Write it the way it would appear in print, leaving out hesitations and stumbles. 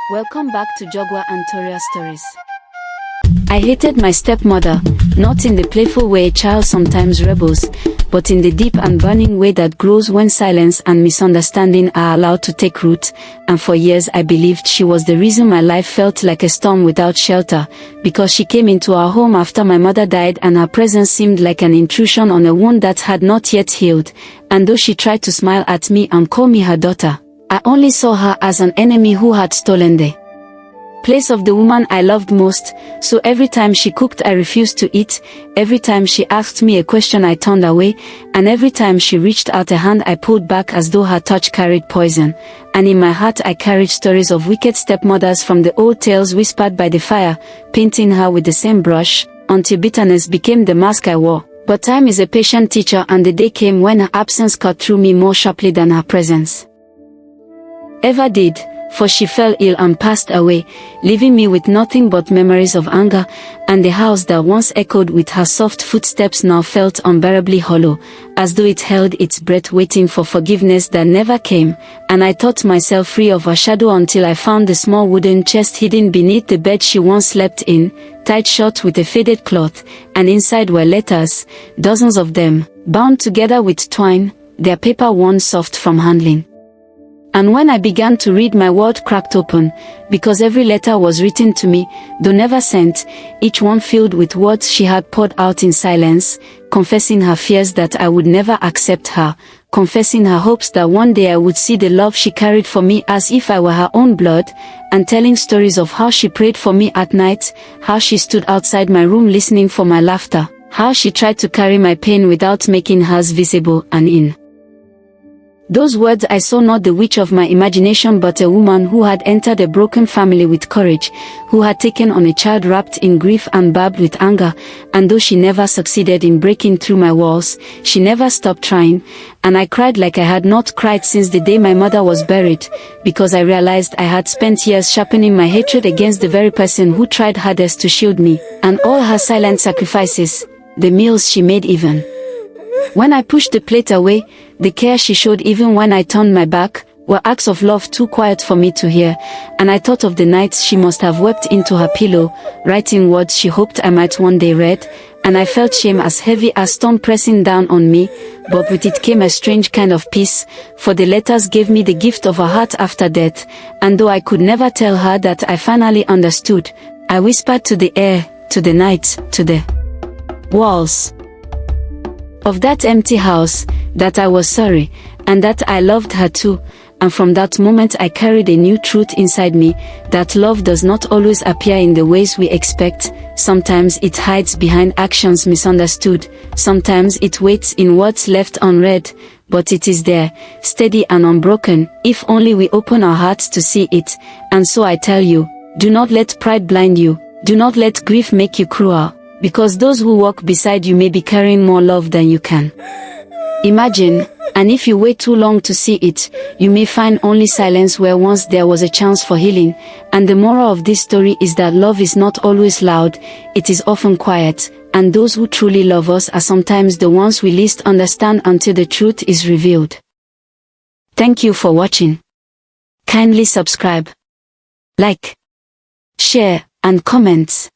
Welcome back to Jogwa and Toria Stories. I hated my stepmother, not in the playful way a child sometimes rebels, but in the deep and burning way that grows when silence and misunderstanding are allowed to take root, and for years I believed she was the reason my life felt like a storm without shelter, because she came into our home after my mother died and her presence seemed like an intrusion on a wound that had not yet healed, and though she tried to smile at me and call me her daughter, I only saw her as an enemy who had stolen the place of the woman I loved most. So every time she cooked I refused to eat, every time she asked me a question I turned away, and every time she reached out a hand I pulled back as though her touch carried poison. And in my heart I carried stories of wicked stepmothers from the old tales whispered by the fire, painting her with the same brush, until bitterness became the mask I wore. But time is a patient teacher, and the day came when her absence cut through me more sharply than her presence ever did, for she fell ill and passed away, leaving me with nothing but memories of anger, and the house that once echoed with her soft footsteps now felt unbearably hollow, as though it held its breath waiting for forgiveness that never came. And I thought myself free of her shadow until I found the small wooden chest hidden beneath the bed she once slept in, tied shut with a faded cloth, and inside were letters, dozens of them, bound together with twine, their paper worn soft from handling. And when I began to read, my world cracked open, because every letter was written to me, though never sent, each one filled with words she had poured out in silence, confessing her fears that I would never accept her, confessing her hopes that one day I would see the love she carried for me as if I were her own blood, and telling stories of how she prayed for me at night, how she stood outside my room listening for my laughter, how she tried to carry my pain without making hers visible, and in those words I saw not the witch of my imagination but a woman who had entered a broken family with courage, who had taken on a child wrapped in grief and barbed with anger, and though she never succeeded in breaking through my walls, she never stopped trying, and I cried like I had not cried since the day my mother was buried, because I realized I had spent years sharpening my hatred against the very person who tried hardest to shield me, and all her silent sacrifices, the meals she made even when I pushed the plate away, the care she showed even when I turned my back, were acts of love too quiet for me to hear, and I thought of the nights she must have wept into her pillow, writing words she hoped I might one day read, and I felt shame as heavy as storm pressing down on me, but with it came a strange kind of peace, for the letters gave me the gift of a heart after death, and though I could never tell her that I finally understood, I whispered to the air, to the night, to the walls of that empty house, that I was sorry, and that I loved her too. And from that moment I carried a new truth inside me, that love does not always appear in the ways we expect. Sometimes it hides behind actions misunderstood, sometimes it waits in words left unread, but it is there, steady and unbroken, if only we open our hearts to see it. And so I tell you, do not let pride blind you, do not let grief make you cruel, because those who walk beside you may be carrying more love than you can imagine, and if you wait too long to see it, you may find only silence where once there was a chance for healing. And the moral of this story is that love is not always loud, it is often quiet, and those who truly love us are sometimes the ones we least understand until the truth is revealed. Thank you for watching. Kindly subscribe, like, share, and comment.